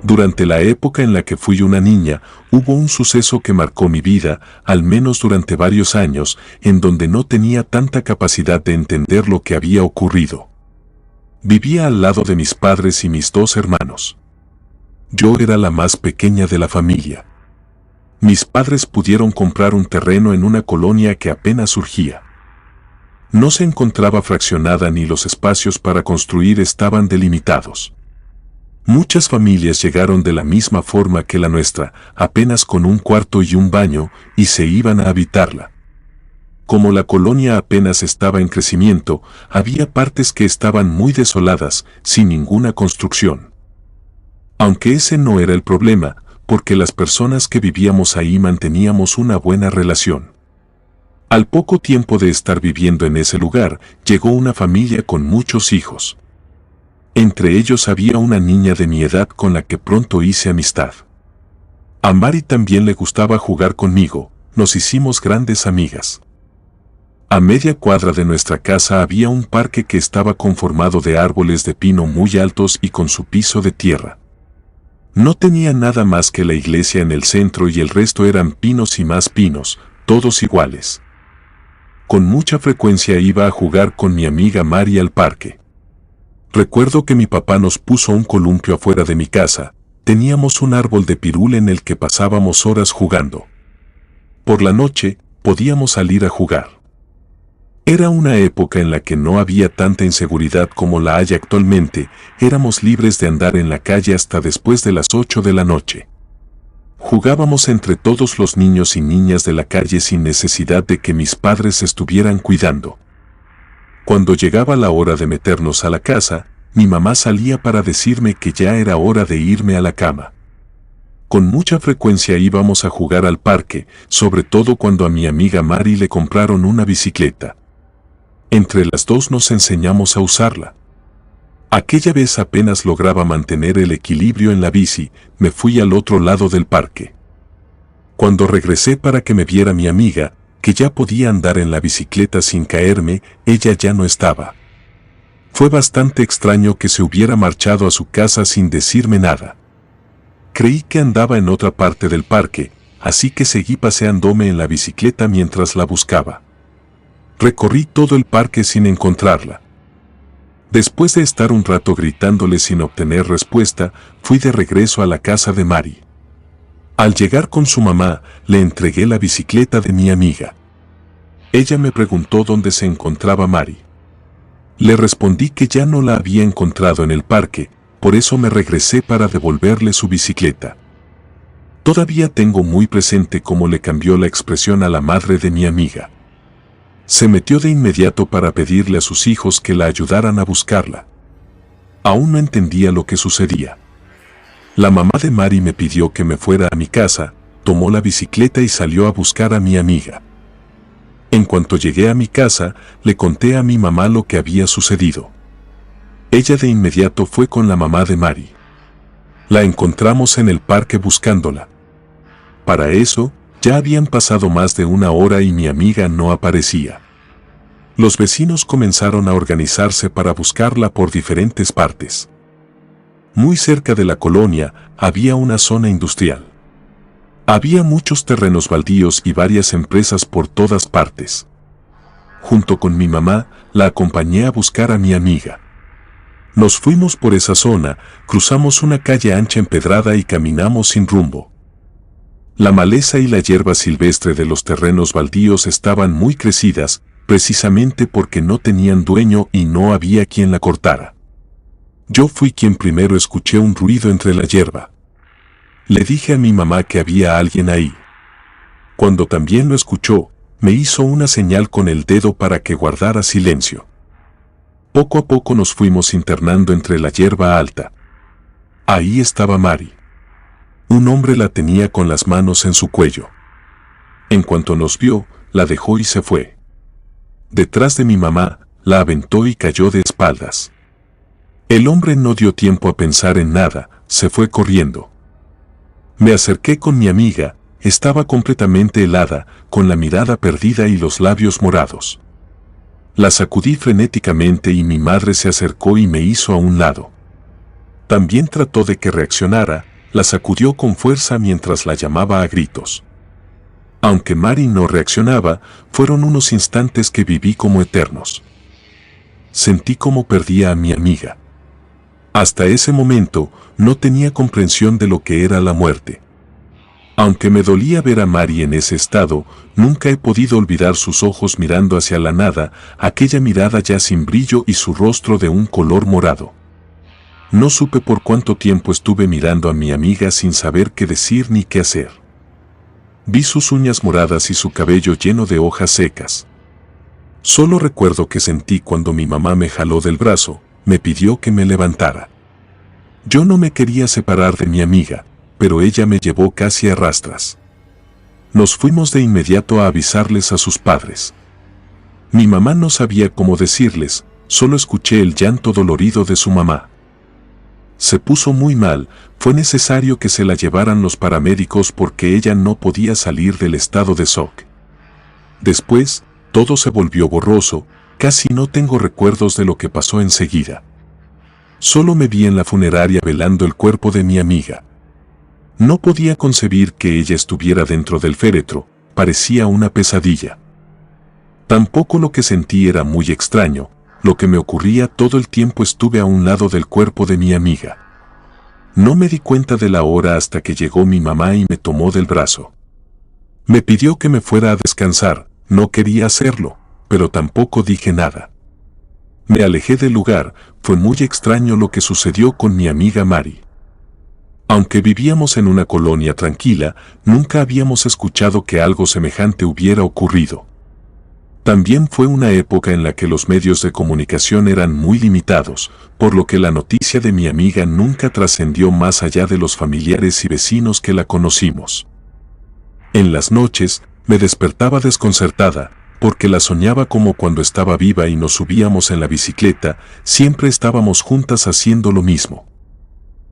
Durante la época en la que fui una niña, hubo un suceso que marcó mi vida, al menos durante varios años, en donde no tenía tanta capacidad de entender lo que había ocurrido. Vivía al lado de mis padres y mis dos hermanos. Yo era la más pequeña de la familia. Mis padres pudieron comprar un terreno en una colonia que apenas surgía. No se encontraba fraccionada ni los espacios para construir estaban delimitados. Muchas familias llegaron de la misma forma que la nuestra, apenas con un cuarto y un baño, y se iban a habitarla. Como la colonia apenas estaba en crecimiento, había partes que estaban muy desoladas, sin ninguna construcción. Aunque ese no era el problema, porque las personas que vivíamos ahí manteníamos una buena relación. Al poco tiempo de estar viviendo en ese lugar, llegó una familia con muchos hijos. Entre ellos había una niña de mi edad con la que pronto hice amistad. A Mari también le gustaba jugar conmigo, nos hicimos grandes amigas. A media cuadra de nuestra casa había un parque que estaba conformado de árboles de pino muy altos y con su piso de tierra. No tenía nada más que la iglesia en el centro y el resto eran pinos y más pinos, todos iguales. Con mucha frecuencia iba a jugar con mi amiga Mari al parque. Recuerdo que mi papá nos puso un columpio afuera de mi casa, teníamos un árbol de pirul en el que pasábamos horas jugando. Por la noche, podíamos salir a jugar. Era una época en la que no había tanta inseguridad como la hay actualmente, éramos libres de andar en la calle hasta después de las 8 de la noche. Jugábamos entre todos los niños y niñas de la calle sin necesidad de que mis padres estuvieran cuidando. Cuando llegaba la hora de meternos a la casa, mi mamá salía para decirme que ya era hora de irme a la cama. Con mucha frecuencia íbamos a jugar al parque, sobre todo cuando a mi amiga Mari le compraron una bicicleta. Entre las dos nos enseñamos a usarla. Aquella vez apenas lograba mantener el equilibrio en la bici, me fui al otro lado del parque. Cuando regresé para que me viera mi amiga, que ya podía andar en la bicicleta sin caerme, ella ya no estaba. Fue bastante extraño que se hubiera marchado a su casa sin decirme nada. Creí que andaba en otra parte del parque, así que seguí paseándome en la bicicleta mientras la buscaba. Recorrí todo el parque sin encontrarla. Después de estar un rato gritándole sin obtener respuesta, fui de regreso a la casa de Mari. Al llegar con su mamá, le entregué la bicicleta de mi amiga. Ella me preguntó dónde se encontraba Mari. Le respondí que ya no la había encontrado en el parque, por eso me regresé para devolverle su bicicleta. Todavía tengo muy presente cómo le cambió la expresión a la madre de mi amiga. Se metió de inmediato para pedirle a sus hijos que la ayudaran a buscarla. Aún no entendía lo que sucedía. La mamá de Mari me pidió que me fuera a mi casa, tomó la bicicleta y salió a buscar a mi amiga. En cuanto llegué a mi casa, le conté a mi mamá lo que había sucedido. Ella de inmediato fue con la mamá de Mari. La encontramos en el parque buscándola. Para eso, ya habían pasado más de una hora y mi amiga no aparecía. Los vecinos comenzaron a organizarse para buscarla por diferentes partes. Muy cerca de la colonia había una zona industrial. Había muchos terrenos baldíos y varias empresas por todas partes. Junto con mi mamá, la acompañé a buscar a mi amiga. Nos fuimos por esa zona, cruzamos una calle ancha empedrada y caminamos sin rumbo. La maleza y la hierba silvestre de los terrenos baldíos estaban muy crecidas, precisamente porque no tenían dueño y no había quien la cortara. Yo fui quien primero escuché un ruido entre la hierba. Le dije a mi mamá que había alguien ahí. Cuando también lo escuchó, me hizo una señal con el dedo para que guardara silencio. Poco a poco nos fuimos internando entre la hierba alta. Ahí estaba Mari. Un hombre la tenía con las manos en su cuello. En cuanto nos vio, la dejó y se fue. Detrás de mi mamá, la aventó y cayó de espaldas. El hombre no dio tiempo a pensar en nada, se fue corriendo. Me acerqué con mi amiga, estaba completamente helada, con la mirada perdida y los labios morados. La sacudí frenéticamente y mi madre se acercó y me hizo a un lado. También trató de que reaccionara, La sacudió con fuerza mientras la llamaba a gritos. Aunque Mari no reaccionaba, fueron unos instantes que viví como eternos. Sentí como perdía a mi amiga. Hasta ese momento, no tenía comprensión de lo que era la muerte. Aunque me dolía ver a Mari en ese estado, nunca he podido olvidar sus ojos mirando hacia la nada, aquella mirada ya sin brillo y su rostro de un color morado. No supe por cuánto tiempo estuve mirando a mi amiga sin saber qué decir ni qué hacer. Vi sus uñas moradas y su cabello lleno de hojas secas. Solo recuerdo que sentí cuando mi mamá me jaló del brazo, me pidió que me levantara. Yo no me quería separar de mi amiga, pero ella me llevó casi a rastras. Nos fuimos de inmediato a avisarles a sus padres. Mi mamá no sabía cómo decirles, solo escuché el llanto dolorido de su mamá. Se puso muy mal, fue necesario que se la llevaran los paramédicos porque ella no podía salir del estado de shock. Después, todo se volvió borroso, casi no tengo recuerdos de lo que pasó enseguida. Solo me vi en la funeraria velando el cuerpo de mi amiga. No podía concebir que ella estuviera dentro del féretro, parecía una pesadilla. Tampoco lo que sentí era muy extraño, lo que me ocurría todo el tiempo estuve a un lado del cuerpo de mi amiga. No me di cuenta de la hora hasta que llegó mi mamá y me tomó del brazo. Me pidió que me fuera a descansar, no quería hacerlo, pero tampoco dije nada. Me alejé del lugar, fue muy extraño lo que sucedió con mi amiga Mari. Aunque vivíamos en una colonia tranquila, nunca habíamos escuchado que algo semejante hubiera ocurrido. También fue una época en la que los medios de comunicación eran muy limitados, por lo que la noticia de mi amiga nunca trascendió más allá de los familiares y vecinos que la conocimos. En las noches, me despertaba desconcertada, porque la soñaba como cuando estaba viva y nos subíamos en la bicicleta, siempre estábamos juntas haciendo lo mismo.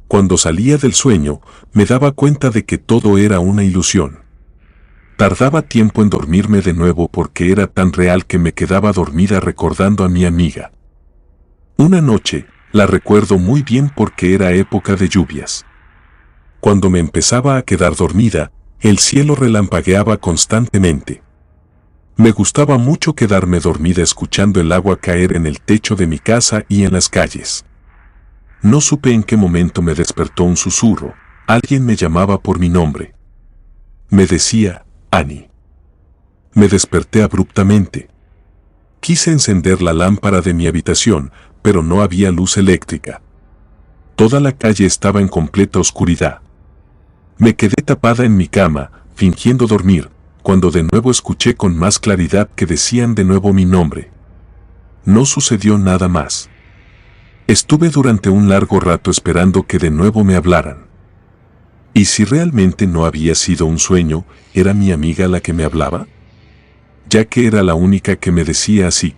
Cuando salía del sueño, me daba cuenta de que todo era una ilusión. Tardaba tiempo en dormirme de nuevo porque era tan real que me quedaba dormida recordando a mi amiga. Una noche, la recuerdo muy bien porque era época de lluvias. Cuando me empezaba a quedar dormida, el cielo relampagueaba constantemente. Me gustaba mucho quedarme dormida escuchando el agua caer en el techo de mi casa y en las calles. No supe en qué momento me despertó un susurro, alguien me llamaba por mi nombre. Me decía, Annie. Me desperté abruptamente. Quise encender la lámpara de mi habitación, pero no había luz eléctrica. Toda la calle estaba en completa oscuridad. Me quedé tapada en mi cama, fingiendo dormir, cuando de nuevo escuché con más claridad que decían de nuevo mi nombre. No sucedió nada más. Estuve durante un largo rato esperando que de nuevo me hablaran. ¿Y si realmente no había sido un sueño, era mi amiga la que me hablaba? Ya que era la única que me decía así.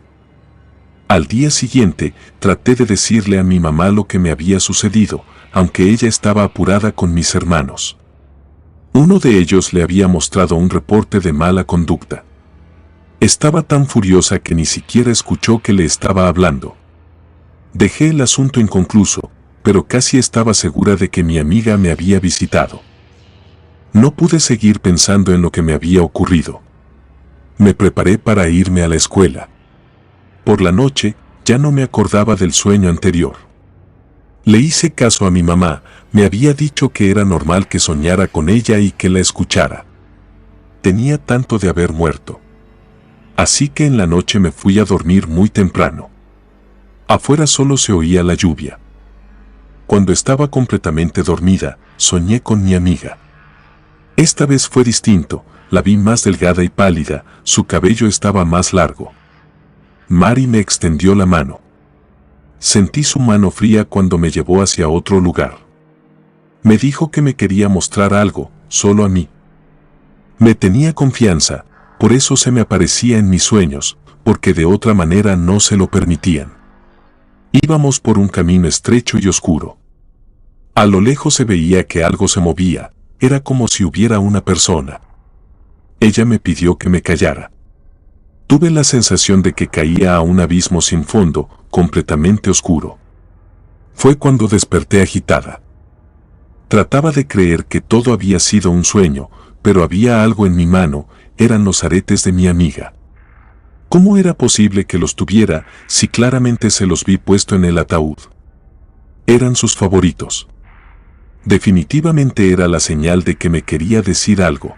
Al día siguiente, traté de decirle a mi mamá lo que me había sucedido, aunque ella estaba apurada con mis hermanos. Uno de ellos le había mostrado un reporte de mala conducta. Estaba tan furiosa que ni siquiera escuchó que le estaba hablando. Dejé el asunto inconcluso, pero casi estaba segura de que mi amiga me había visitado. No pude seguir pensando en lo que me había ocurrido. Me preparé para irme a la escuela. Por la noche, ya no me acordaba del sueño anterior. Le hice caso a mi mamá, me había dicho que era normal que soñara con ella y que la escuchara. Tenía tanto de haber muerto. Así que en la noche me fui a dormir muy temprano. Afuera solo se oía la lluvia. Cuando estaba completamente dormida, soñé con mi amiga. Esta vez fue distinto, la vi más delgada y pálida, su cabello estaba más largo. Mari me extendió la mano. Sentí su mano fría cuando me llevó hacia otro lugar. Me dijo que me quería mostrar algo, solo a mí. Me tenía confianza, por eso se me aparecía en mis sueños, porque de otra manera no se lo permitían. Íbamos por un camino estrecho y oscuro. A lo lejos se veía que algo se movía, era como si hubiera una persona. Ella me pidió que me callara. Tuve la sensación de que caía a un abismo sin fondo, completamente oscuro. Fue cuando desperté agitada. Trataba de creer que todo había sido un sueño, pero había algo en mi mano, eran los aretes de mi amiga. ¿Cómo era posible que los tuviera si claramente se los vi puesto en el ataúd? Eran sus favoritos. Definitivamente era la señal de que me quería decir algo.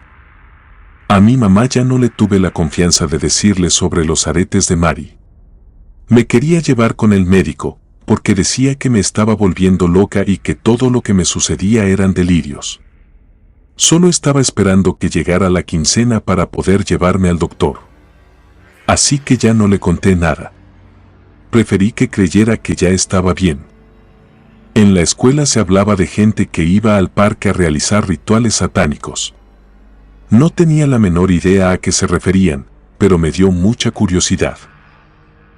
A mi mamá ya no le tuve la confianza de decirle sobre los aretes de Mari. Me quería llevar con el médico, porque decía que me estaba volviendo loca y que todo lo que me sucedía eran delirios. Solo estaba esperando que llegara la quincena para poder llevarme al doctor. Así que ya no le conté nada. Preferí que creyera que ya estaba bien. En la escuela se hablaba de gente que iba al parque a realizar rituales satánicos. No tenía la menor idea a qué se referían, pero me dio mucha curiosidad.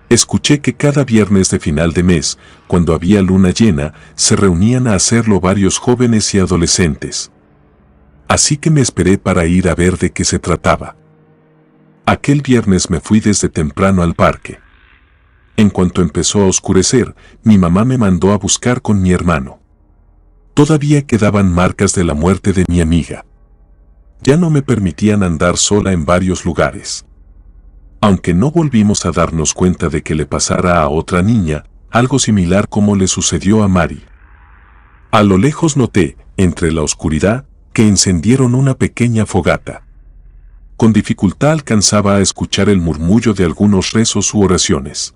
Escuché que cada viernes de final de mes, cuando había luna llena, se reunían a hacerlo varios jóvenes y adolescentes. Así que me esperé para ir a ver de qué se trataba. Aquel viernes me fui desde temprano al parque. En cuanto empezó a oscurecer, mi mamá me mandó a buscar con mi hermano. Todavía quedaban marcas de la muerte de mi amiga. Ya no me permitían andar sola en varios lugares. Aunque no volvimos a darnos cuenta de que le pasara a otra niña, algo similar como le sucedió a Mari. A lo lejos noté, entre la oscuridad, que encendieron una pequeña fogata. Con dificultad alcanzaba a escuchar el murmullo de algunos rezos u oraciones.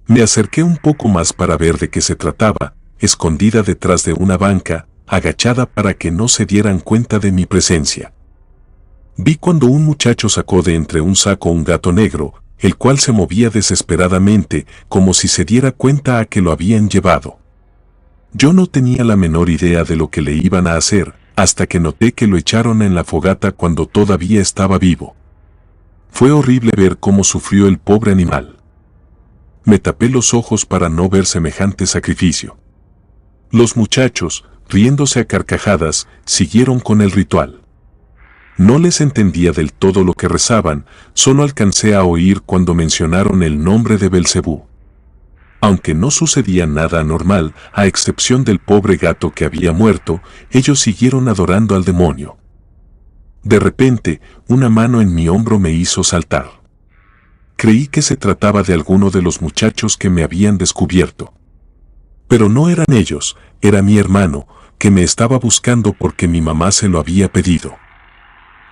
Me acerqué un poco más para ver de qué se trataba, escondida detrás de una banca, agachada para que no se dieran cuenta de mi presencia. Vi cuando un muchacho sacó de entre un saco un gato negro, el cual se movía desesperadamente, como si se diera cuenta a que lo habían llevado. Yo no tenía la menor idea de lo que le iban a hacer, hasta que noté que lo echaron en la fogata cuando todavía estaba vivo. Fue horrible ver cómo sufrió el pobre animal. Me tapé los ojos para no ver semejante sacrificio. Los muchachos, riéndose a carcajadas, siguieron con el ritual. No les entendía del todo lo que rezaban, solo alcancé a oír cuando mencionaron el nombre de Belcebú. Aunque no sucedía nada anormal, a excepción del pobre gato que había muerto, ellos siguieron adorando al demonio. De repente, una mano en mi hombro me hizo saltar. Creí que se trataba de alguno de los muchachos que me habían descubierto. Pero no eran ellos, era mi hermano, que me estaba buscando porque mi mamá se lo había pedido.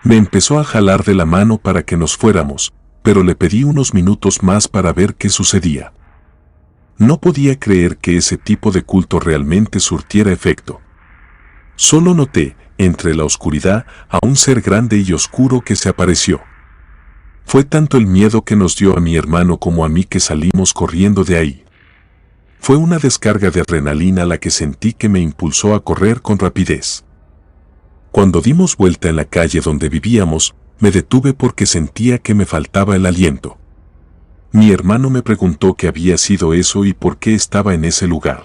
Me empezó a jalar de la mano para que nos fuéramos, pero le pedí unos minutos más para ver qué sucedía. No podía creer que ese tipo de culto realmente surtiera efecto. Solo noté, entre la oscuridad, a un ser grande y oscuro que se apareció. Fue tanto el miedo que nos dio a mi hermano como a mí que salimos corriendo de ahí. Fue una descarga de adrenalina la que sentí que me impulsó a correr con rapidez. Cuando dimos vuelta en la calle donde vivíamos, me detuve porque sentía que me faltaba el aliento. Mi hermano me preguntó qué había sido eso y por qué estaba en ese lugar.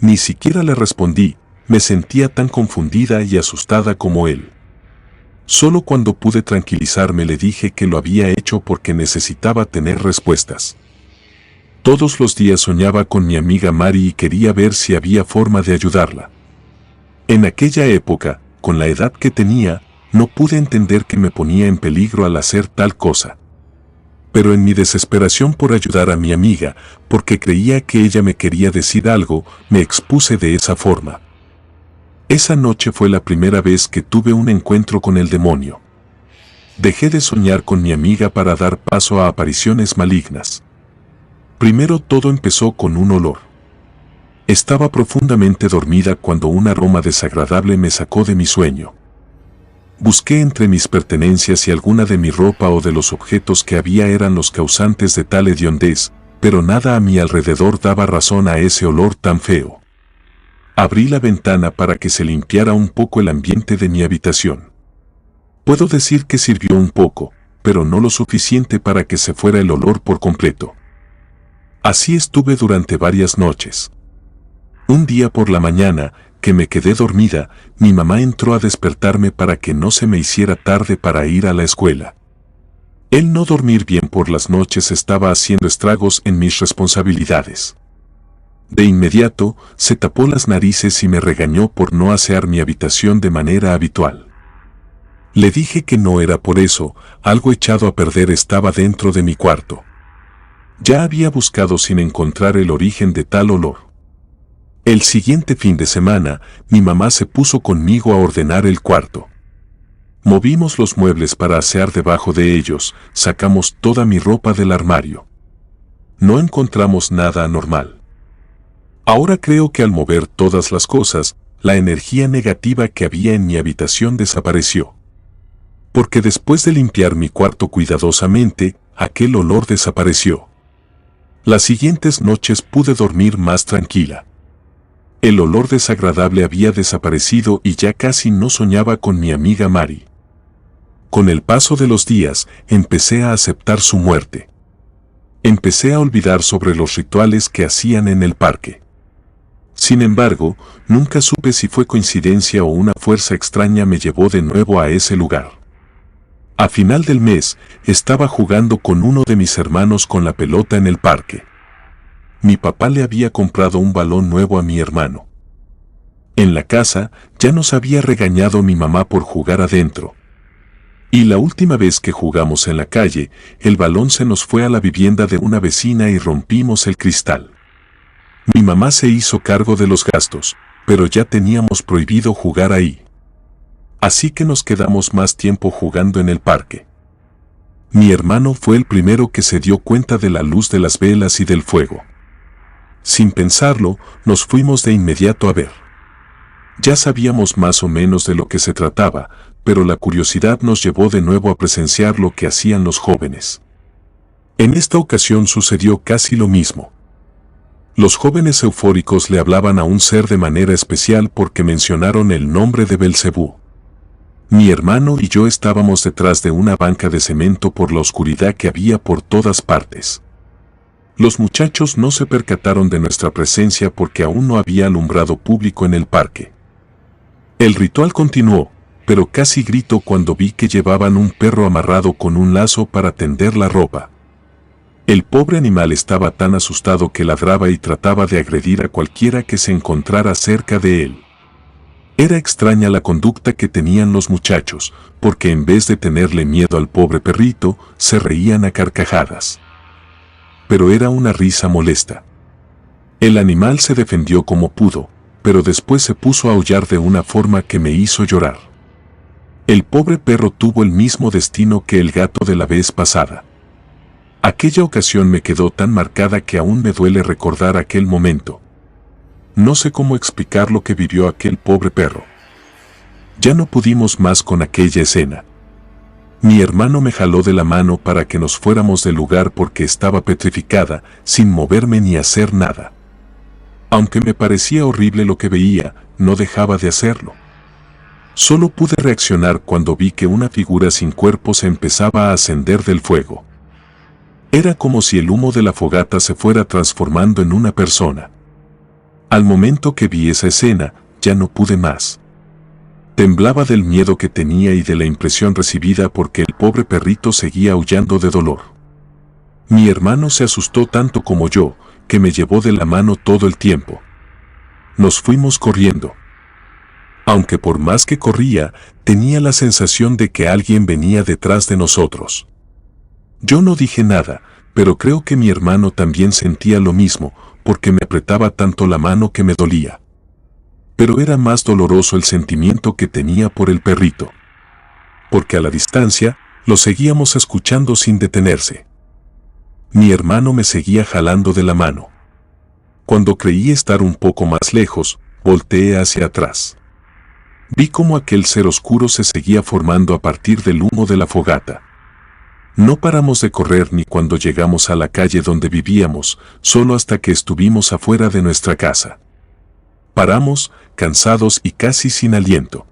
Ni siquiera le respondí, me sentía tan confundida y asustada como él. Solo cuando pude tranquilizarme le dije que lo había hecho porque necesitaba tener respuestas. Todos los días soñaba con mi amiga Mari y quería ver si había forma de ayudarla. En aquella época, con la edad que tenía, no pude entender que me ponía en peligro al hacer tal cosa. Pero en mi desesperación por ayudar a mi amiga, porque creía que ella me quería decir algo, me expuse de esa forma. Esa noche fue la primera vez que tuve un encuentro con el demonio. Dejé de soñar con mi amiga para dar paso a apariciones malignas. Primero todo empezó con un olor. Estaba profundamente dormida cuando un aroma desagradable me sacó de mi sueño. Busqué entre mis pertenencias y alguna de mi ropa o de los objetos que había eran los causantes de tal hediondez, pero nada a mi alrededor daba razón a ese olor tan feo. Abrí la ventana para que se limpiara un poco el ambiente de mi habitación. Puedo decir que sirvió un poco, pero no lo suficiente para que se fuera el olor por completo. Así estuve durante varias noches. Un día por la mañana, que me quedé dormida, mi mamá entró a despertarme para que no se me hiciera tarde para ir a la escuela. El no dormir bien por las noches estaba haciendo estragos en mis responsabilidades. De inmediato, se tapó las narices y me regañó por no asear mi habitación de manera habitual. Le dije que no era por eso, algo echado a perder estaba dentro de mi cuarto. Ya había buscado sin encontrar el origen de tal olor. El siguiente fin de semana, mi mamá se puso conmigo a ordenar el cuarto. Movimos los muebles para asear debajo de ellos, sacamos toda mi ropa del armario. No encontramos nada anormal. Ahora creo que al mover todas las cosas, la energía negativa que había en mi habitación desapareció. Porque después de limpiar mi cuarto cuidadosamente, aquel olor desapareció. Las siguientes noches pude dormir más tranquila. El olor desagradable había desaparecido y ya casi no soñaba con mi amiga Mari. Con el paso de los días, empecé a aceptar su muerte. Empecé a olvidar sobre los rituales que hacían en el parque. Sin embargo, nunca supe si fue coincidencia o una fuerza extraña me llevó de nuevo a ese lugar. A final del mes, estaba jugando con uno de mis hermanos con la pelota en el parque. Mi papá le había comprado un balón nuevo a mi hermano. En la casa, ya nos había regañado mi mamá por jugar adentro. Y la última vez que jugamos en la calle, el balón se nos fue a la vivienda de una vecina y rompimos el cristal. Mi mamá se hizo cargo de los gastos, pero ya teníamos prohibido jugar ahí. Así que nos quedamos más tiempo jugando en el parque. Mi hermano fue el primero que se dio cuenta de la luz de las velas y del fuego. Sin pensarlo, nos fuimos de inmediato a ver. Ya sabíamos más o menos de lo que se trataba, pero la curiosidad nos llevó de nuevo a presenciar lo que hacían los jóvenes. En esta ocasión sucedió casi lo mismo. Los jóvenes eufóricos le hablaban a un ser de manera especial porque mencionaron el nombre de Belcebú. Mi hermano y yo estábamos detrás de una banca de cemento por la oscuridad que había por todas partes. Los muchachos no se percataron de nuestra presencia porque aún no había alumbrado público en el parque. El ritual continuó, pero casi grito cuando vi que llevaban un perro amarrado con un lazo para tender la ropa. El pobre animal estaba tan asustado que ladraba y trataba de agredir a cualquiera que se encontrara cerca de él. Era extraña la conducta que tenían los muchachos, porque en vez de tenerle miedo al pobre perrito, se reían a carcajadas. Pero era una risa molesta. El animal se defendió como pudo, pero después se puso a aullar de una forma que me hizo llorar. El pobre perro tuvo el mismo destino que el gato de la vez pasada. Aquella ocasión me quedó tan marcada que aún me duele recordar aquel momento. No sé cómo explicar lo que vivió aquel pobre perro. Ya no pudimos más con aquella escena. Mi hermano me jaló de la mano para que nos fuéramos del lugar porque estaba petrificada, sin moverme ni hacer nada. Aunque me parecía horrible lo que veía, no dejaba de hacerlo. Solo pude reaccionar cuando vi que una figura sin cuerpo se empezaba a ascender del fuego. Era como si el humo de la fogata se fuera transformando en una persona. Al momento que vi esa escena, ya no pude más. Temblaba del miedo que tenía y de la impresión recibida porque el pobre perrito seguía aullando de dolor. Mi hermano se asustó tanto como yo, que me llevó de la mano todo el tiempo. Nos fuimos corriendo. Aunque por más que corría, tenía la sensación de que alguien venía detrás de nosotros. Yo no dije nada, pero creo que mi hermano también sentía lo mismo, porque me apretaba tanto la mano que me dolía. Pero era más doloroso el sentimiento que tenía por el perrito. Porque a la distancia, lo seguíamos escuchando sin detenerse. Mi hermano me seguía jalando de la mano. Cuando creí estar un poco más lejos, volteé hacia atrás. Vi cómo aquel ser oscuro se seguía formando a partir del humo de la fogata. No paramos de correr ni cuando llegamos a la calle donde vivíamos, solo hasta que estuvimos afuera de nuestra casa. Paramos, cansados y casi sin aliento.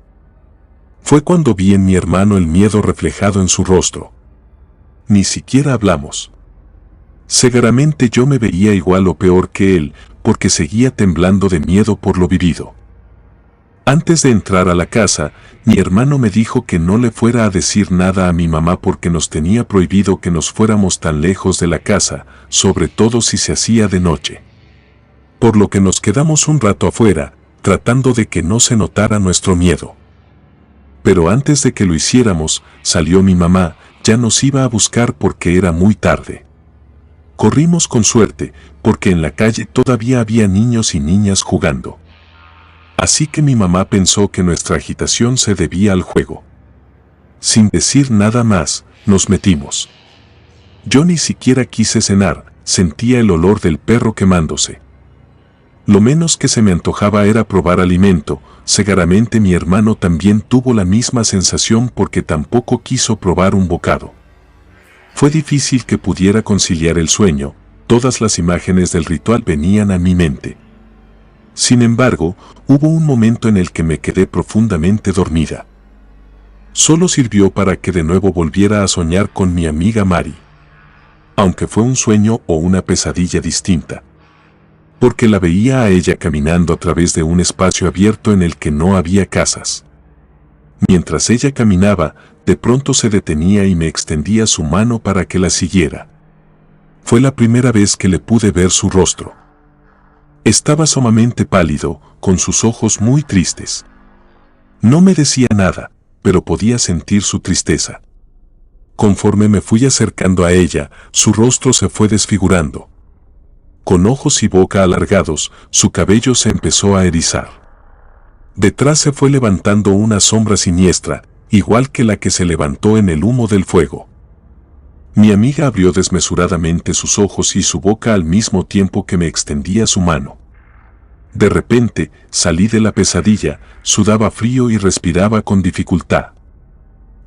Fue cuando vi en mi hermano el miedo reflejado en su rostro. Ni siquiera hablamos. Seguramente yo me veía igual o peor que él, porque seguía temblando de miedo por lo vivido. Antes de entrar a la casa, mi hermano me dijo que no le fuera a decir nada a mi mamá porque nos tenía prohibido que nos fuéramos tan lejos de la casa, sobre todo si se hacía de noche. por lo que nos quedamos un rato afuera, tratando de que no se notara nuestro miedo. Pero antes de que lo hiciéramos, salió mi mamá, ya nos iba a buscar porque era muy tarde. Corrimos con suerte, porque en la calle todavía había niños y niñas jugando. Así que mi mamá pensó que nuestra agitación se debía al juego. Sin decir nada más, nos metimos. Yo ni siquiera quise cenar, sentía el olor del perro quemándose. Lo menos que se me antojaba era probar alimento, seguramente mi hermano también tuvo la misma sensación porque tampoco quiso probar un bocado. Fue difícil que pudiera conciliar el sueño, todas las imágenes del ritual venían a mi mente. Sin embargo, hubo un momento en el que me quedé profundamente dormida. Solo sirvió para que de nuevo volviera a soñar con mi amiga Mari. Aunque fue un sueño o una pesadilla distinta. Porque la veía a ella caminando a través de un espacio abierto en el que no había casas. Mientras ella caminaba, de pronto se detenía y me extendía su mano para que la siguiera. Fue la primera vez que le pude ver su rostro. Estaba sumamente pálido, con sus ojos muy tristes. No me decía nada, pero podía sentir su tristeza. Conforme me fui acercando a ella, su rostro se fue desfigurando. Con ojos y boca alargados, su cabello se empezó a erizar. Detrás se fue levantando una sombra siniestra, igual que la que se levantó en el humo del fuego. Mi amiga abrió desmesuradamente sus ojos y su boca al mismo tiempo que me extendía su mano. De repente, salí de la pesadilla, sudaba frío y respiraba con dificultad.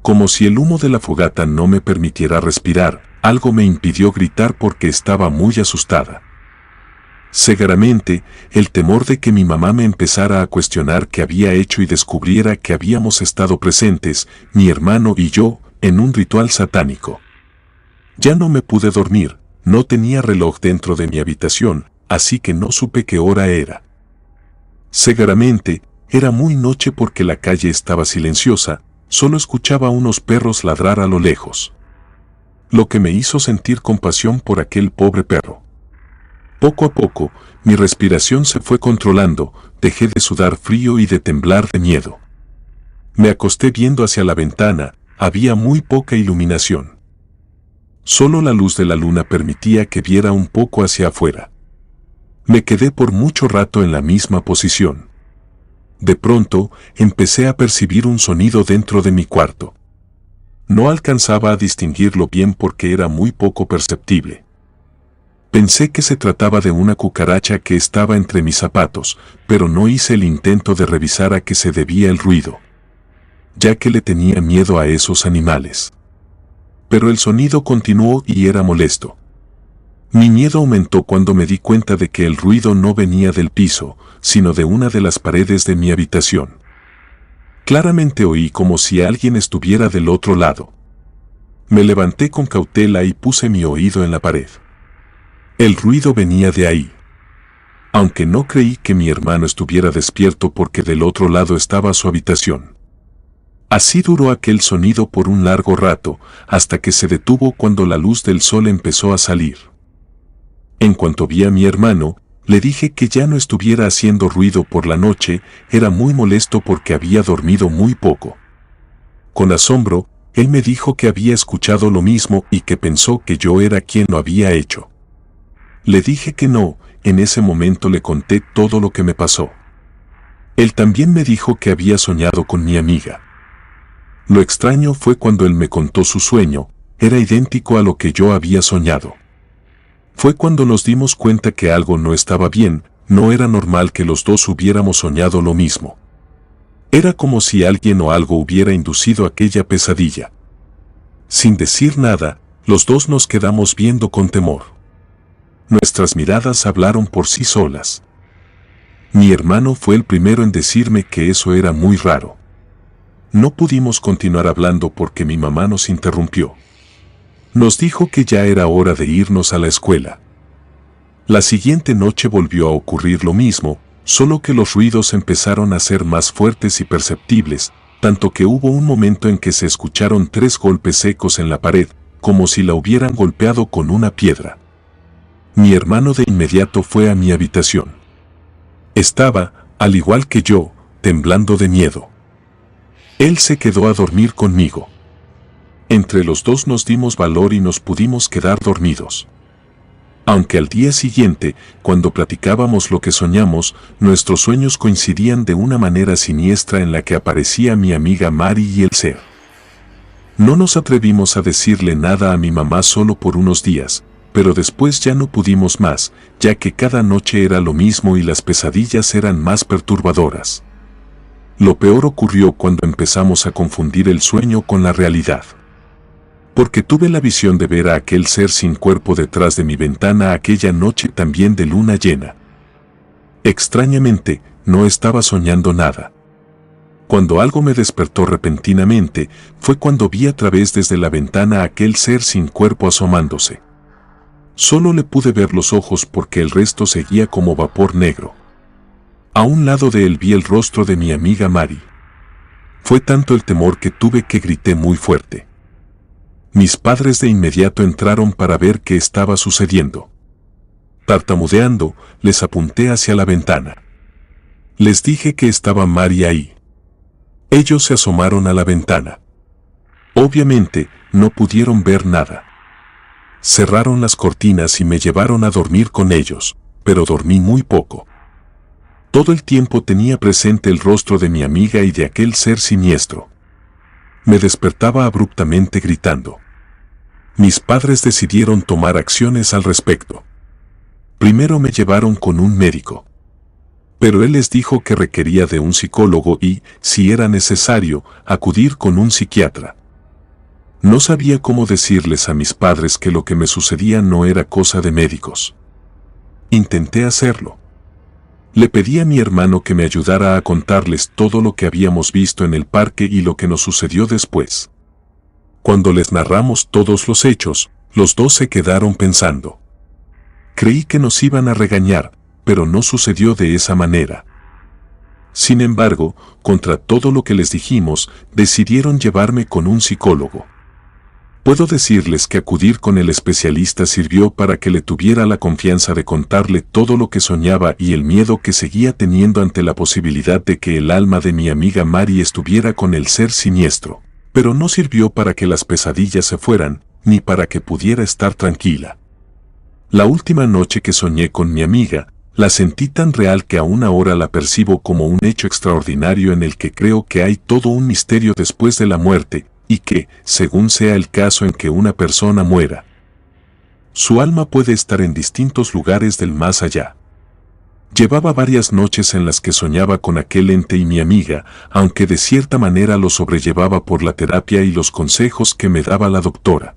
Como si el humo de la fogata no me permitiera respirar, algo me impidió gritar porque estaba muy asustada. Seguramente, el temor de que mi mamá me empezara a cuestionar qué había hecho y descubriera que habíamos estado presentes, mi hermano y yo, en un ritual satánico. Ya no me pude dormir, no tenía reloj dentro de mi habitación, así que no supe qué hora era. Seguramente, era muy noche porque la calle estaba silenciosa, solo escuchaba unos perros ladrar a lo lejos. Lo que me hizo sentir compasión por aquel pobre perro. Poco a poco, mi respiración se fue controlando, dejé de sudar frío y de temblar de miedo. Me acosté viendo hacia la ventana, había muy poca iluminación. Solo la luz de la luna permitía que viera un poco hacia afuera. Me quedé por mucho rato en la misma posición. De pronto, empecé a percibir un sonido dentro de mi cuarto. No alcanzaba a distinguirlo bien porque era muy poco perceptible. Pensé que se trataba de una cucaracha que estaba entre mis zapatos, pero no hice el intento de revisar a qué se debía el ruido, ya que le tenía miedo a esos animales. Pero el sonido continuó y era molesto. Mi miedo aumentó cuando me di cuenta de que el ruido no venía del piso, sino de una de las paredes de mi habitación. Claramente oí como si alguien estuviera del otro lado. Me levanté con cautela y puse mi oído en la pared. El ruido venía de ahí. Aunque no creí que mi hermano estuviera despierto porque del otro lado estaba su habitación. Así duró aquel sonido por un largo rato, hasta que se detuvo cuando la luz del sol empezó a salir. En cuanto vi a mi hermano, le dije que ya no estuviera haciendo ruido por la noche, era muy molesto porque había dormido muy poco. Con asombro, él me dijo que había escuchado lo mismo y que pensó que yo era quien lo había hecho. Le dije que no, en ese momento le conté todo lo que me pasó. Él también me dijo que había soñado con mi amiga. Lo extraño fue cuando él me contó su sueño, era idéntico a lo que yo había soñado. Fue cuando nos dimos cuenta que algo no estaba bien, no era normal que los dos hubiéramos soñado lo mismo. Era como si alguien o algo hubiera inducido aquella pesadilla. Sin decir nada, los dos nos quedamos viendo con temor. Nuestras miradas hablaron por sí solas. Mi hermano fue el primero en decirme que eso era muy raro. No pudimos continuar hablando porque mi mamá nos interrumpió. Nos dijo que ya era hora de irnos a la escuela. La siguiente noche volvió a ocurrir lo mismo, solo que los ruidos empezaron a ser más fuertes y perceptibles, tanto que hubo un momento en que se escucharon 3 golpes secos en la pared, como si la hubieran golpeado con una piedra. Mi hermano de inmediato fue a mi habitación. Estaba, al igual que yo, temblando de miedo. Él se quedó a dormir conmigo. Entre los dos nos dimos valor y nos pudimos quedar dormidos. Aunque al día siguiente, cuando platicábamos lo que soñamos, nuestros sueños coincidían de una manera siniestra en la que aparecía mi amiga Mari y el ser. No nos atrevimos a decirle nada a mi mamá solo por unos días, pero después ya no pudimos más, ya que cada noche era lo mismo y las pesadillas eran más perturbadoras. Lo peor ocurrió cuando empezamos a confundir el sueño con la realidad. Porque tuve la visión de ver a aquel ser sin cuerpo detrás de mi ventana aquella noche también de luna llena. Extrañamente, no estaba soñando nada. Cuando algo me despertó repentinamente, fue cuando vi a través desde la ventana a aquel ser sin cuerpo asomándose. Solo le pude ver los ojos porque el resto seguía como vapor negro. A un lado de él vi el rostro de mi amiga Mari. Fue tanto el temor que tuve que grité muy fuerte. Mis padres de inmediato entraron para ver qué estaba sucediendo. Tartamudeando, les apunté hacia la ventana. Les dije que estaba Mari ahí. Ellos se asomaron a la ventana. Obviamente, no pudieron ver nada. Cerraron las cortinas y me llevaron a dormir con ellos, pero dormí muy poco. Todo el tiempo tenía presente el rostro de mi amiga y de aquel ser siniestro. Me despertaba abruptamente gritando. Mis padres decidieron tomar acciones al respecto. Primero me llevaron con un médico. Pero él les dijo que requería de un psicólogo y, si era necesario, acudir con un psiquiatra. No sabía cómo decirles a mis padres que lo que me sucedía no era cosa de médicos. Intenté hacerlo. Le pedí a mi hermano que me ayudara a contarles todo lo que habíamos visto en el parque y lo que nos sucedió después. Cuando les narramos todos los hechos, los dos se quedaron pensando. Creí que nos iban a regañar, pero no sucedió de esa manera. Sin embargo, contra todo lo que les dijimos, decidieron llevarme con un psicólogo. Puedo decirles que acudir con el especialista sirvió para que le tuviera la confianza de contarle todo lo que soñaba y el miedo que seguía teniendo ante la posibilidad de que el alma de mi amiga Mari estuviera con el ser siniestro. Pero no sirvió para que las pesadillas se fueran, ni para que pudiera estar tranquila. La última noche que soñé con mi amiga, la sentí tan real que aún ahora la percibo como un hecho extraordinario en el que creo que hay todo un misterio después de la muerte, y que, según sea el caso en que una persona muera, su alma puede estar en distintos lugares del más allá. Llevaba varias noches en las que soñaba con aquel ente y mi amiga, aunque de cierta manera lo sobrellevaba por la terapia y los consejos que me daba la doctora.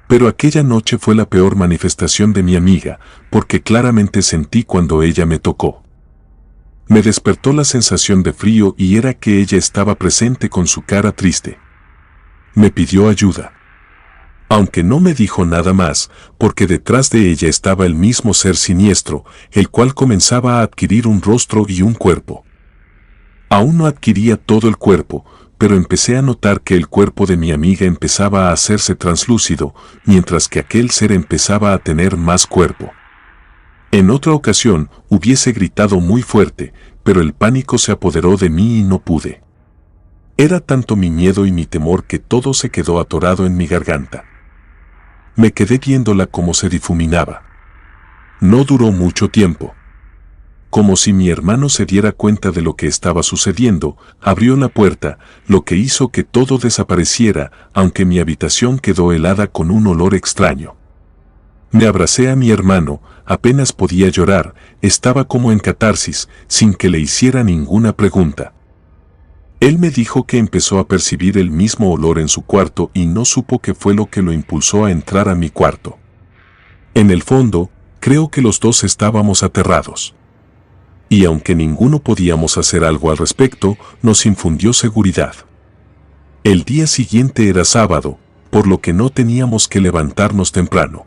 Pero aquella noche fue la peor manifestación de mi amiga, porque claramente sentí cuando ella me tocó. Me despertó la sensación de frío y era que ella estaba presente con su cara triste. Me pidió ayuda. Aunque no me dijo nada más, porque detrás de ella estaba el mismo ser siniestro, el cual comenzaba a adquirir un rostro y un cuerpo. Aún no adquiría todo el cuerpo, pero empecé a notar que el cuerpo de mi amiga empezaba a hacerse translúcido, mientras que aquel ser empezaba a tener más cuerpo. En otra ocasión, hubiese gritado muy fuerte, pero el pánico se apoderó de mí y no pude. Era tanto mi miedo y mi temor que todo se quedó atorado en mi garganta. Me quedé viéndola como se difuminaba. No duró mucho tiempo. Como si mi hermano se diera cuenta de lo que estaba sucediendo, abrió la puerta, lo que hizo que todo desapareciera, aunque mi habitación quedó helada con un olor extraño. Me abracé a mi hermano, apenas podía llorar, estaba como en catarsis, sin que le hiciera ninguna pregunta. Él me dijo que empezó a percibir el mismo olor en su cuarto y no supo qué fue lo que lo impulsó a entrar a mi cuarto. En el fondo, creo que los dos estábamos aterrados. Y aunque ninguno podíamos hacer algo al respecto, nos infundió seguridad. El día siguiente era sábado, por lo que no teníamos que levantarnos temprano.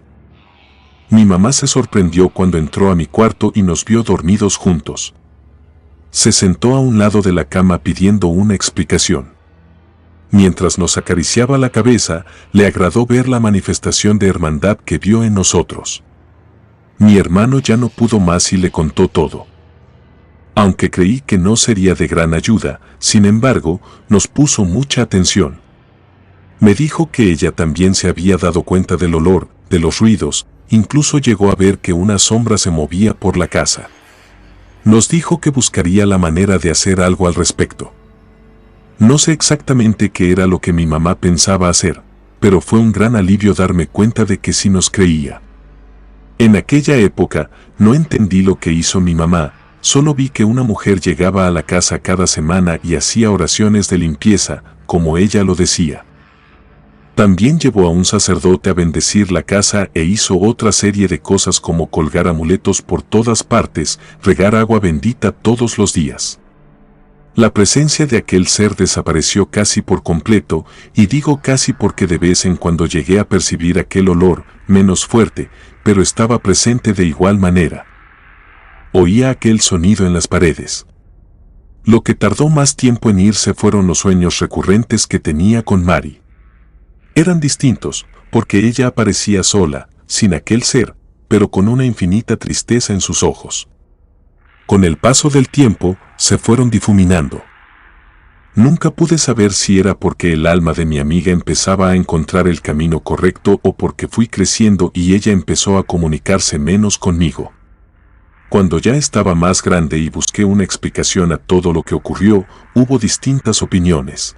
Mi mamá se sorprendió cuando entró a mi cuarto y nos vio dormidos juntos. Se sentó a un lado de la cama pidiendo una explicación. Mientras nos acariciaba la cabeza, le agradó ver la manifestación de hermandad que vio en nosotros. Mi hermano ya no pudo más y le contó todo. Aunque creí que no sería de gran ayuda, sin embargo, nos puso mucha atención. Me dijo que ella también se había dado cuenta del olor, de los ruidos, incluso llegó a ver que una sombra se movía por la casa. Nos dijo que buscaría la manera de hacer algo al respecto. No sé exactamente qué era lo que mi mamá pensaba hacer, pero fue un gran alivio darme cuenta de que sí nos creía. En aquella época, no entendí lo que hizo mi mamá, solo vi que una mujer llegaba a la casa cada semana y hacía oraciones de limpieza, como ella lo decía. También llevó a un sacerdote a bendecir la casa e hizo otra serie de cosas como colgar amuletos por todas partes, regar agua bendita todos los días. La presencia de aquel ser desapareció casi por completo, y digo casi porque de vez en cuando llegué a percibir aquel olor, menos fuerte, pero estaba presente de igual manera. Oía aquel sonido en las paredes. Lo que tardó más tiempo en irse fueron los sueños recurrentes que tenía con Mari. Eran distintos, porque ella aparecía sola, sin aquel ser, pero con una infinita tristeza en sus ojos. Con el paso del tiempo, se fueron difuminando. Nunca pude saber si era porque el alma de mi amiga empezaba a encontrar el camino correcto o porque fui creciendo y ella empezó a comunicarse menos conmigo. Cuando ya estaba más grande y busqué una explicación a todo lo que ocurrió, hubo distintas opiniones.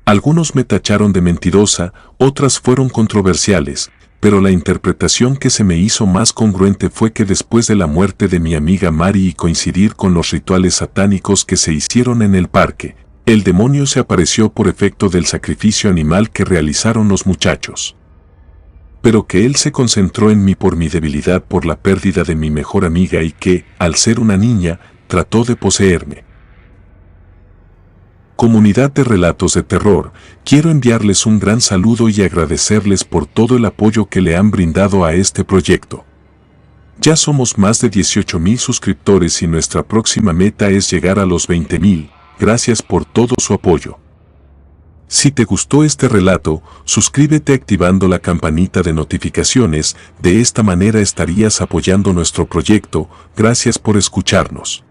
Algunos me tacharon de mentirosa, otras fueron controversiales, pero la interpretación que se me hizo más congruente fue que después de la muerte de mi amiga Mari y coincidir con los rituales satánicos que se hicieron en el parque, el demonio se apareció por efecto del sacrificio animal que realizaron los muchachos. Pero que él se concentró en mí por mi debilidad por la pérdida de mi mejor amiga y que, al ser una niña, trató de poseerme. Comunidad de Relatos de Terror, quiero enviarles un gran saludo y agradecerles por todo el apoyo que le han brindado a este proyecto. Ya somos más de 18,000 suscriptores y nuestra próxima meta es llegar a los 20,000. Gracias por todo su apoyo. Si te gustó este relato, suscríbete activando la campanita de notificaciones, de esta manera estarías apoyando nuestro proyecto. Gracias por escucharnos.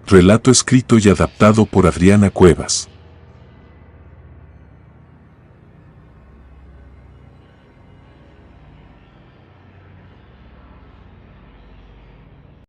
Relato escrito y adaptado por Adriana Cuevas.